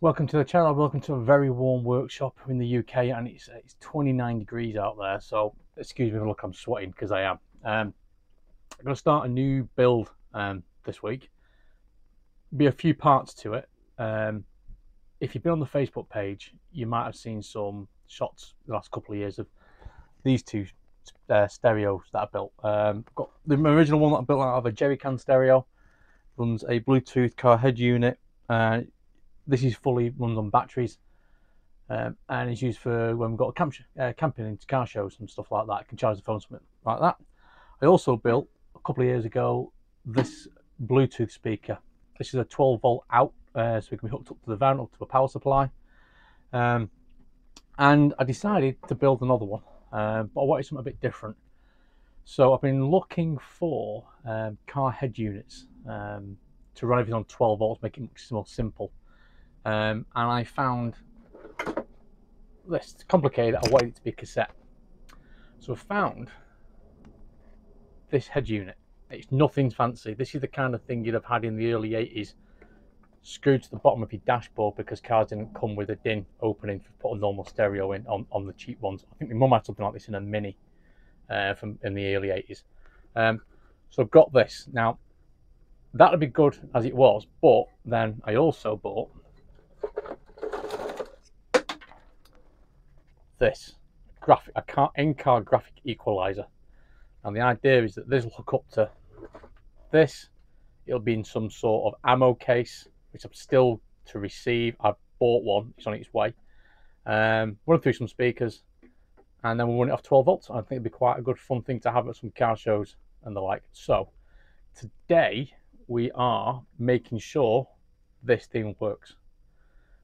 Welcome to the channel. Welcome to a very warm workshop in the UK, and it's 29 degrees out there, so excuse me if I look I'm sweating, because I am. I'm going to start a new build this week. Be a few parts to it. If you've been on the Facebook page, you might have seen some shots the last couple of years of these two stereos that I built. I've got the original one that I built out of a jerry can stereo. Runs a Bluetooth car head unit. This is fully runs on batteries, and it's used for when we've got camping into car shows and stuff like that. I can charge the phone, something like that. I also built a couple of years ago this Bluetooth speaker. This is a 12-volt out, so it can be hooked up to the van, up to a power supply. And I decided to build another one, but I wanted something a bit different. So I've been looking for car head units to run everything on 12 volts, make it much more simple. And I found this. It's complicated. I wanted it to be cassette. So I found this head unit. It's nothing fancy. This is the kind of thing you'd have had in the early 80s, screwed to the bottom of your dashboard because cars didn't come with a DIN opening to put a normal stereo in on the cheap ones. I think my mum had something like this in a Mini from in the early 80s. So I've got this. Now, that would be good as it was, but then I also bought this in-car graphic equalizer, and the idea is that this will hook up to this. It'll be in some sort of ammo case, which I'm still to receive. I've bought one, it's on its way. Run through some speakers, and then we'll run it off 12 volts. I think it'd be quite a good fun thing to have at some car shows and the like. So today we are making sure this thing works,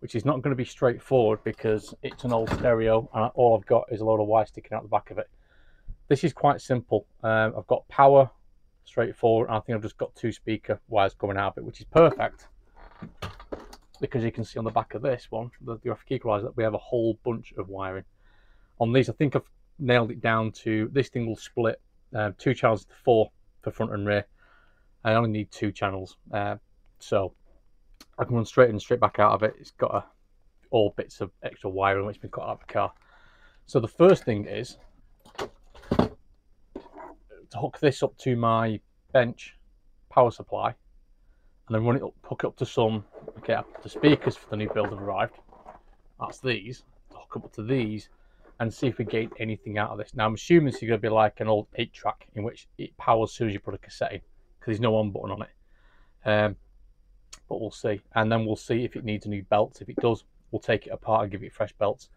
which is not going to be straightforward because it's an old stereo and all I've got is a load of wires sticking out the back of it. This is quite simple. I've got power, straightforward, and I think I've just got two speaker wires coming out of it, which is perfect because you can see on the back of this one, the graphic equalizer, that we have a whole bunch of wiring. On these, I think I've nailed it down to this thing will split 2 channels to 4 for front and rear. I only need 2 channels, so I can run straight in and straight back out of it. It's got all bits of extra wiring which has been cut out of the car. So the first thing is to hook this up to my bench power supply, and then run it up, hook it up to some. Okay, the speakers for the new build have arrived. That's these. Hook up to these and see if we get anything out of this. Now I'm assuming this is going to be like an old 8-track in which it powers as soon as you put a cassette in, because there's no on button on it. But we'll see, and then we'll see if it needs a new belt. If it does, we'll take it apart and give it fresh belts.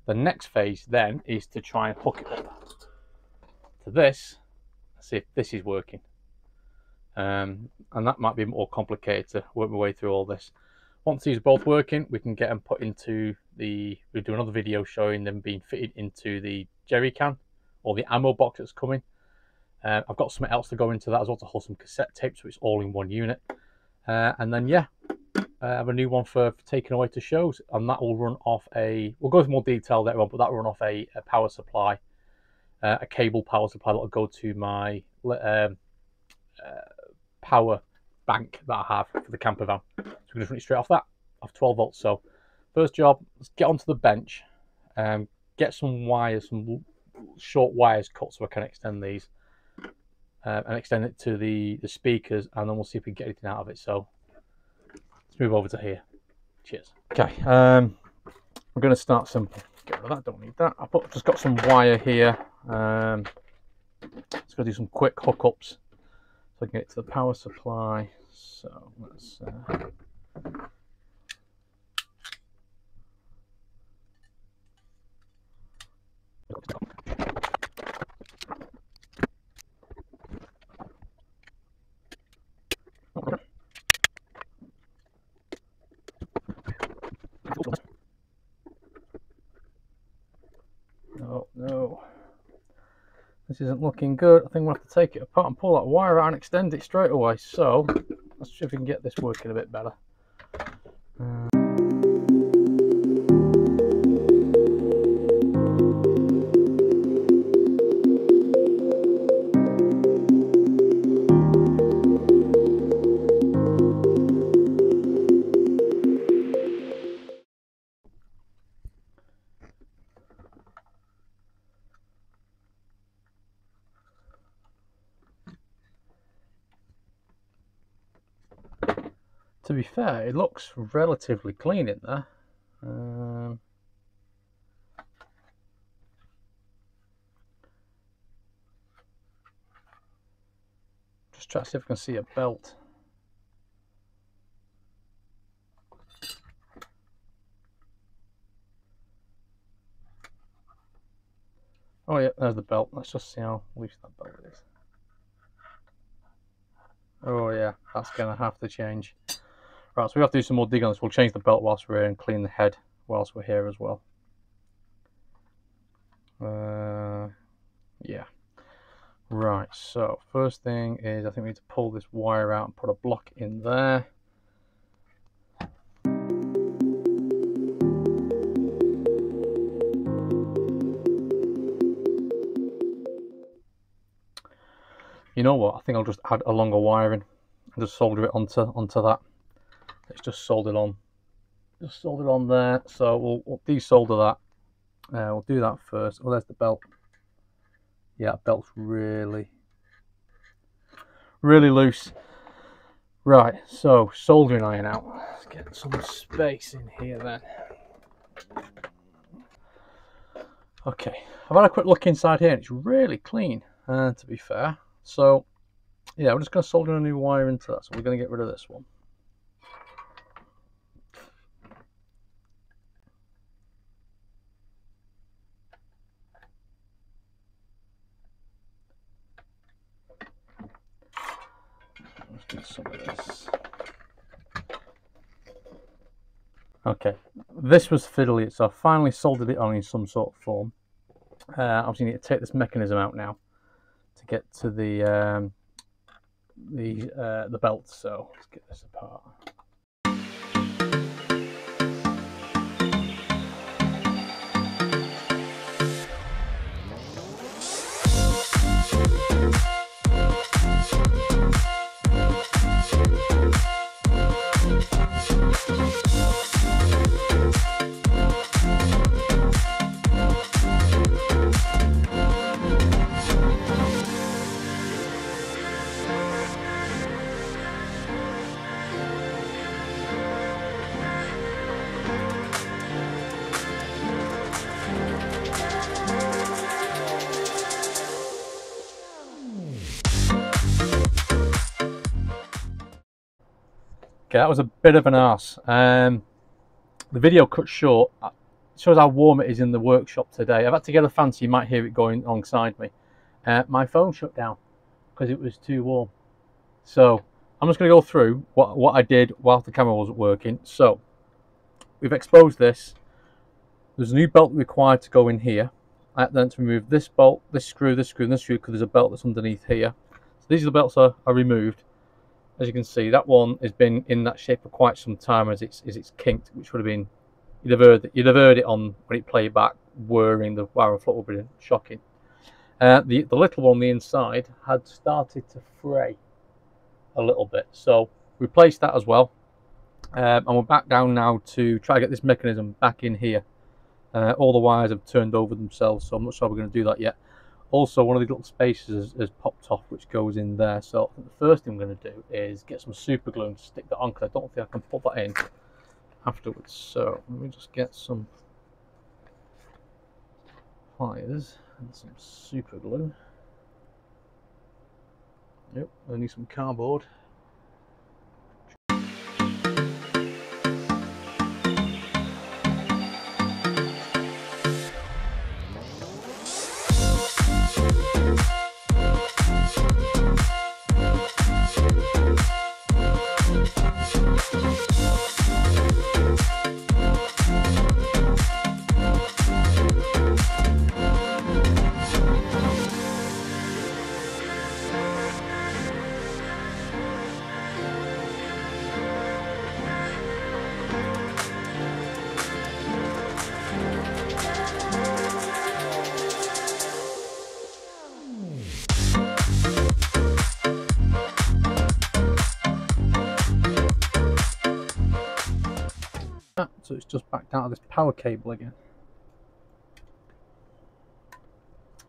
The next phase then is to try and hook it up to this, see if this is working, and that might be more complicated to work my way through all this. Once these are both working, we can get them put into the, we'll do another video showing them being fitted into the jerry can or the ammo box that's coming. I've got something else to go into that as well, to hold some cassette tape so it's all in one unit. And then yeah, I have a new one for taking away to shows, and that will run off a, we'll go into more detail later on, but that will run off a power supply, a cable power supply that will go to my power bank that I have for the camper van. So we're going to run it straight off that, off 12 volts. So first job, let's get onto the bench, get some wires, some short wires cut so I can extend these. And extend it to the speakers, and then we'll see if we can get anything out of it. So let's move over to here. Cheers. Okay, I'm going to start simple. Get rid of that, don't need that. I've just got some wire here. Let's go do some quick hookups so I can get to the power supply. So let's no, this isn't looking good. I think we'll have to take it apart and pull that wire out and extend it straight away. So let's see if we can get this working a bit better. To be fair, it looks relatively clean in there. Just try to see if I can see a belt. Oh yeah, there's the belt. Let's just see how loose that belt is. Oh yeah, that's gonna have to change. Right, so we have to do some more digging on this. We'll change the belt whilst we're here and clean the head whilst we're here as well. Yeah. Right, so first thing is I think we need to pull this wire out and put a block in there. You know what? I think I'll just add a longer wiring and just solder it onto that. It's just soldered on. Just soldered on there. So we'll desolder that. We'll do that first. Oh, there's the belt. Yeah, that belt's really loose. Right, so soldering iron out. Let's get some space in here then. Okay, I've had a quick look inside here and it's really clean, to be fair. So yeah, we're just going to solder a new wire into that. So we're going to get rid of this one. Let's do some of this. Okay, this was fiddly, so I finally soldered it on in some sort of form. Obviously, you need to take this mechanism out now to get to the belt. So let's get this apart. Okay, that was a bit of an arse. The video cut short. It shows how warm it is in the workshop today. I've had to get a fan so you might hear it going alongside me. My phone shut down because it was too warm. So I'm just going to go through what I did while the camera wasn't working. So we've exposed this. There's a new belt required to go in here. I had then to remove this bolt, this screw, this screw, and this screw because there's a belt that's underneath here. So these are the belts are removed. As you can see, that one has been in that shape for quite some time as it's kinked, which would have been, you'd have heard it on when it played back, whirring, the wire float would have been shocking. The little one on the inside had started to fray a little bit, so we replaced that as well. And we're back down now to try to get this mechanism back in here. All the wires have turned over themselves, so I'm not sure we're going to do that yet. Also, one of these little spaces has popped off, which goes in there. So I think the first thing I'm going to do is get some super glue and stick that on, because I don't think I can put that in afterwards. So let me just get some pliers and some super glue. Yep, I need some cardboard. So it's just backed out of this power cable again.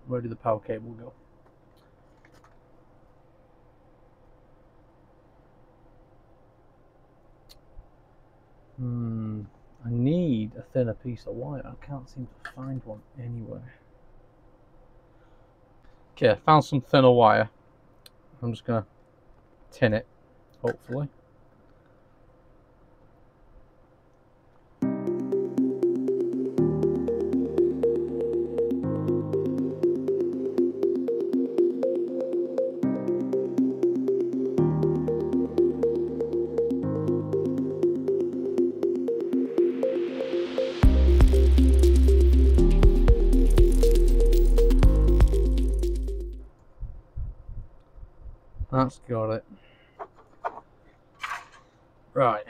Where did the power cable go? I need a thinner piece of wire. I can't seem to find one anywhere. Okay, I found some thinner wire. I'm just going to tin it, hopefully. That's got it. Right.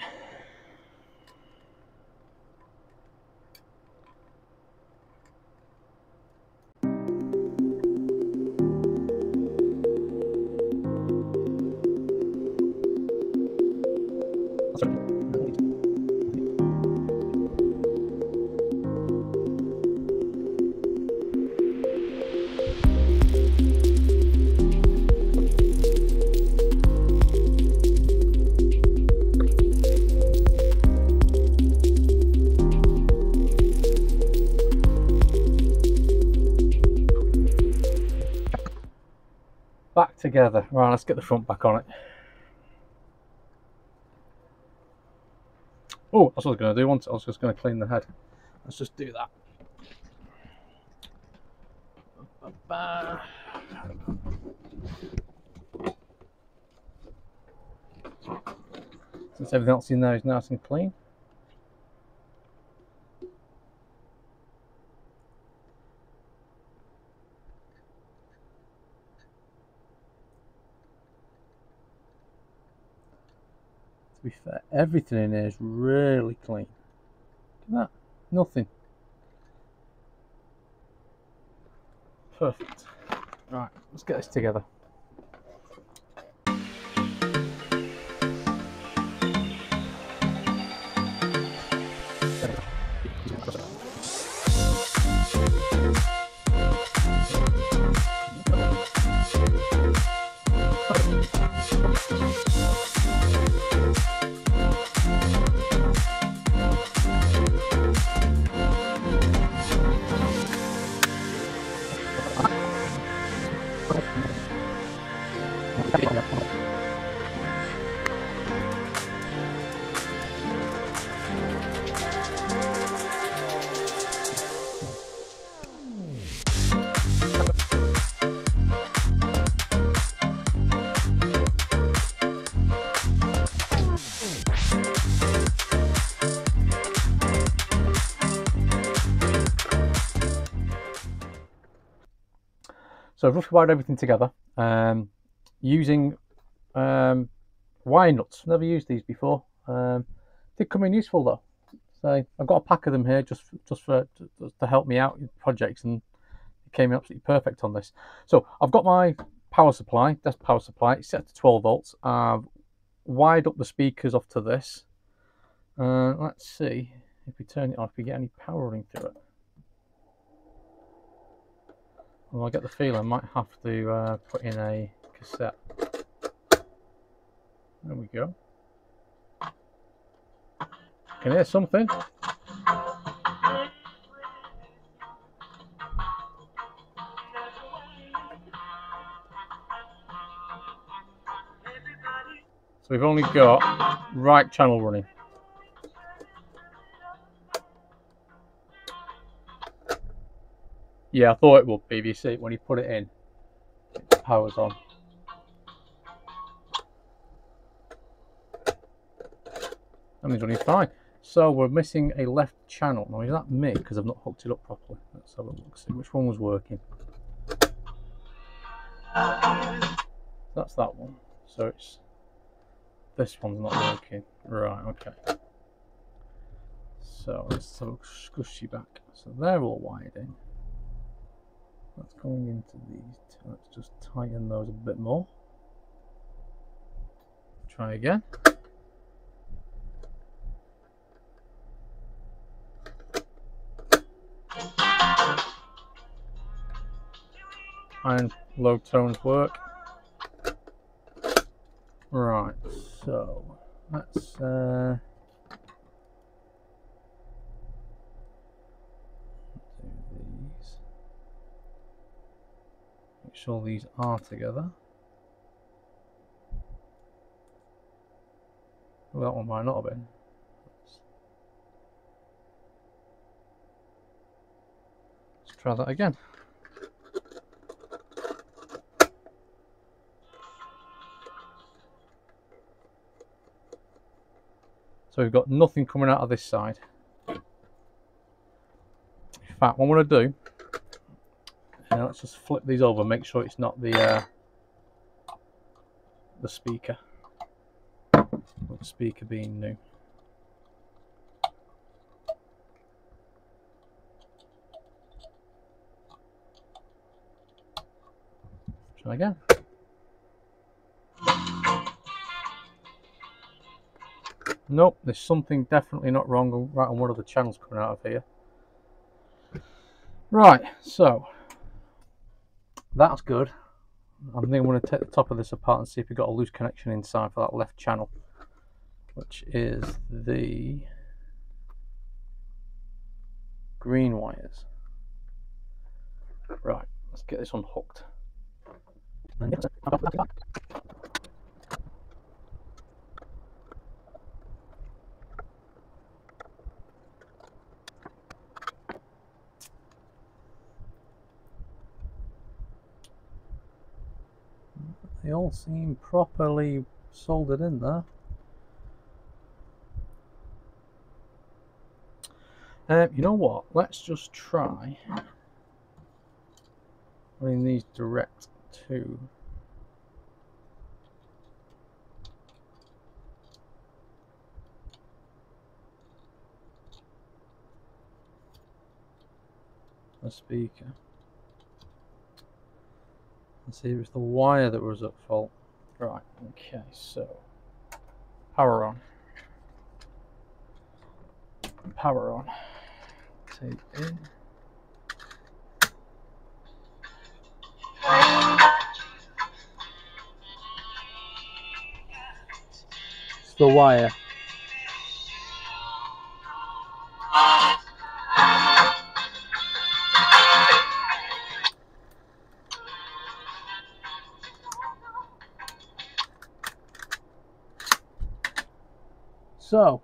Back together. Right, let's get the front back on it. Oh, that's what I was going to do once. I was just going to clean the head. Let's just do that. Since everything else in there is nice and clean. To be fair, everything in here is really clean. Look at that. Nothing. Perfect. Right, let's get this together. So I've roughly wired everything together using wire nuts. Never used these before. Did come in useful though. So I've got a pack of them here just to help me out in projects, and it came in absolutely perfect on this. So I've got my power supply, desk power supply. It's set to 12 volts. I've wired up the speakers off to this. Let's see if we turn it on, if we get any power running through it. Well, I get the feeling I might have to put in a cassette. There we go. Can hear something. So we've only got right channel running. Yeah, I thought it would be. You see, when you put it in, it powers on. That means running fine. So we're missing a left channel. Now, is that me? Because I've not hooked it up properly. Let's have a look, see which one was working. That's that one. So it's this one's not working. Right, okay. So let's have a squishy back. So they're all wired in. That's going into these two. Let's just tighten those a bit more. Try again. Iron low tones work. Right, so let's Make sure these are together. Well, that one might not have been. Let's try that again. So we've got nothing coming out of this side. In fact, what I'm going to do, let's just flip these over, make sure it's not the speaker. The speaker being new. Try again. Nope, there's something definitely not wrong right on one of the channels coming out of here. Right, so that's good. I think I'm going to take the top of this apart and see if we've got a loose connection inside for that left channel, which is the green wires. Right, let's get this unhooked. They all seem properly soldered in there. You know what? Let's just try running these direct to the speaker. Let's see if it's the wire that was at fault. Right, okay, so power on. Power on. Take in. It's the wire. So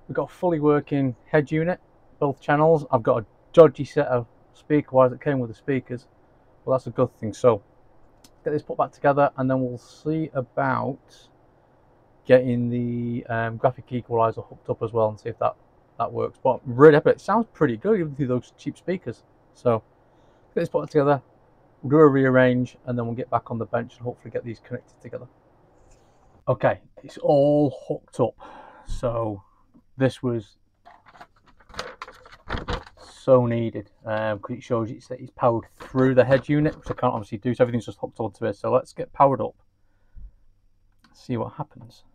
we've got a fully working head unit, both channels. I've got a dodgy set of speaker wires that came with the speakers. Well, that's a good thing. So get this put back together, and then we'll see about getting the graphic equalizer hooked up as well and see if that works. But really, it sounds pretty good even through those cheap speakers. So get this put together, we'll do a rearrange, and then we'll get back on the bench and hopefully get these connected together. Okay, it's all hooked up. So this was so needed because it shows it's powered through the head unit, which I can't obviously do, so everything's just hooked onto it. So let's get powered up, see what happens.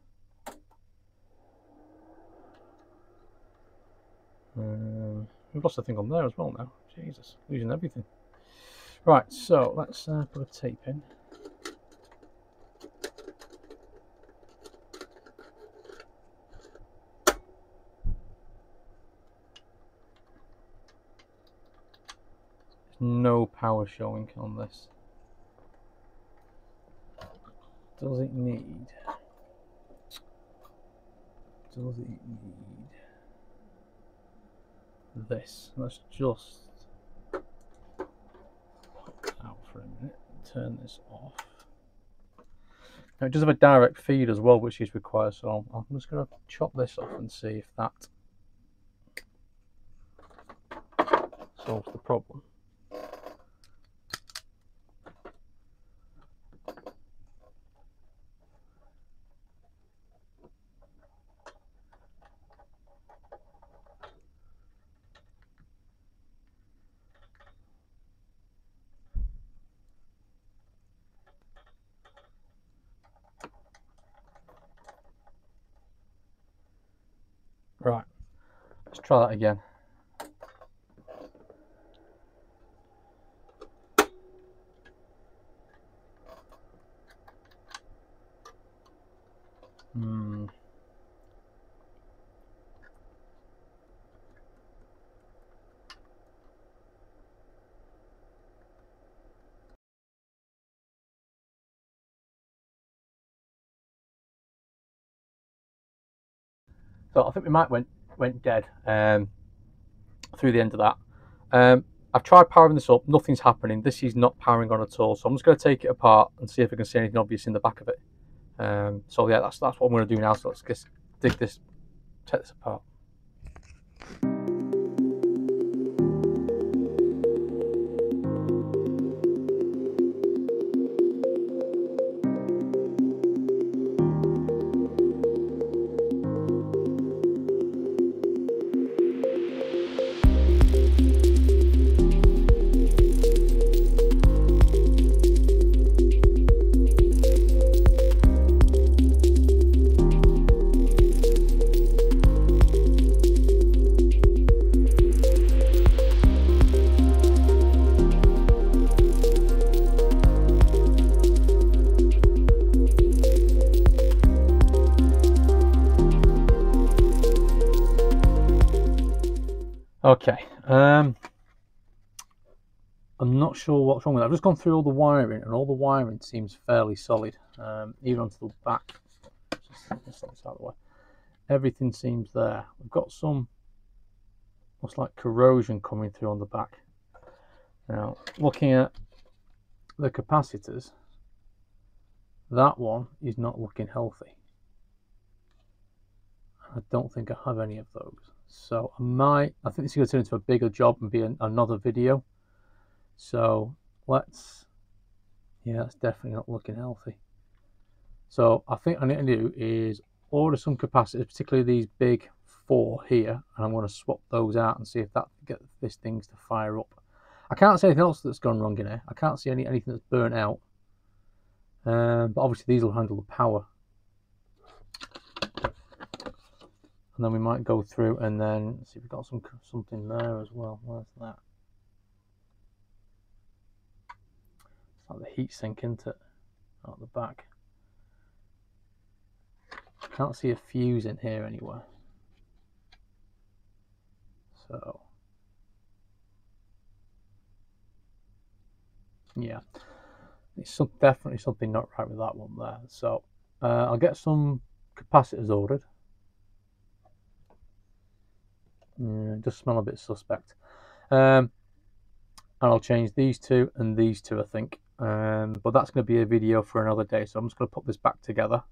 We've lost the thing on there as well now. Jesus, losing everything. Right, so let's put a tape in. No power showing on this. Does it need this? Let's just pop out for a minute and turn this off. Now it does have a direct feed as well, which is required, so I'm just going to chop this off and see if that solves the problem. Right, let's try that again. So I think we might went dead through the end of that. I've tried powering this up, nothing's happening. This is not powering on at all. So I'm just going to take it apart and see if I can see anything obvious in the back of it. So yeah, that's what I'm going to do now. So let's just take this apart. Okay, I'm not sure what's wrong with that. I've just gone through all the wiring, and all the wiring seems fairly solid, even onto the back. Just out of the way. Everything seems there. We've got some, looks like corrosion coming through on the back. Now, looking at the capacitors, that one is not looking healthy. I don't think I have any of those. So I think this is going to turn into a bigger job and be another video. So yeah, that's definitely not looking healthy. So I think I need to do is order some capacitors, particularly these big 4 here, and I'm going to swap those out and see if that can get this thing to fire up. I can't see anything else that's gone wrong in here. I can't see anything that's burnt out. But obviously these will handle the power. And then we might go through and then see if we've got something there as well. Where's that? It's like the heat sink, isn't it? Out the back. Can't see a fuse in here anywhere. So yeah, it's definitely something not right with that one there. So I'll get some capacitors ordered. Just smell a bit suspect. And I'll change these two and these two, I think. But that's going to be a video for another day, so I'm just going to put this back together.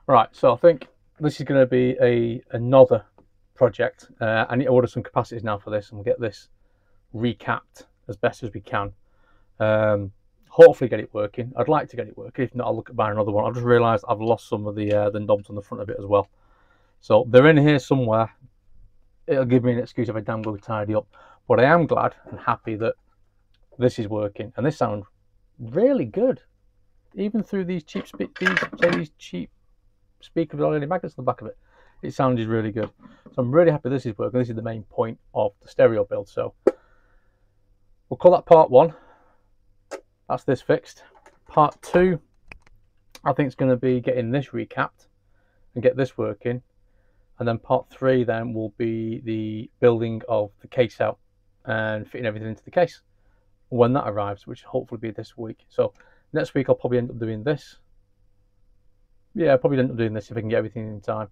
Right, so I think this is going to be another project. I need to order some capacitors now for this, and we'll get this recapped as best as we can. Hopefully get it working. I'd like to get it working. If not, I'll look at buying another one. I've just realised I've lost some of the knobs on the front of it as well. So they're in here somewhere. It'll give me an excuse if I damn go tidy up. But I am glad and happy that this is working, and this sounds really good, even through these cheap speakers with LED magnets on the back of it. It sounded really good, so I'm really happy this is working. This is the main point of the stereo build. So we'll call that part 1. That's this fixed. Part 2, I think it's going to be getting this recapped and get this working. And then part 3 then will be the building of the case out and fitting everything into the case when that arrives, which will hopefully be this week. So next week I'll probably end up doing this. Yeah, I'll probably end up doing this if I can get everything in time.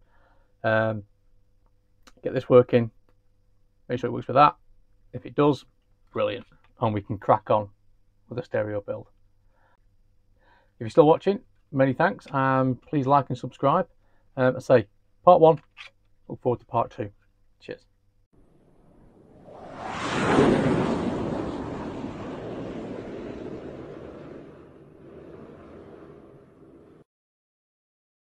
Get this working, make sure it works with that. If it does, brilliant. And we can crack on with a stereo build. If you're still watching, many thanks. Please like and subscribe. I say part 1. Look forward to part 2. Cheers.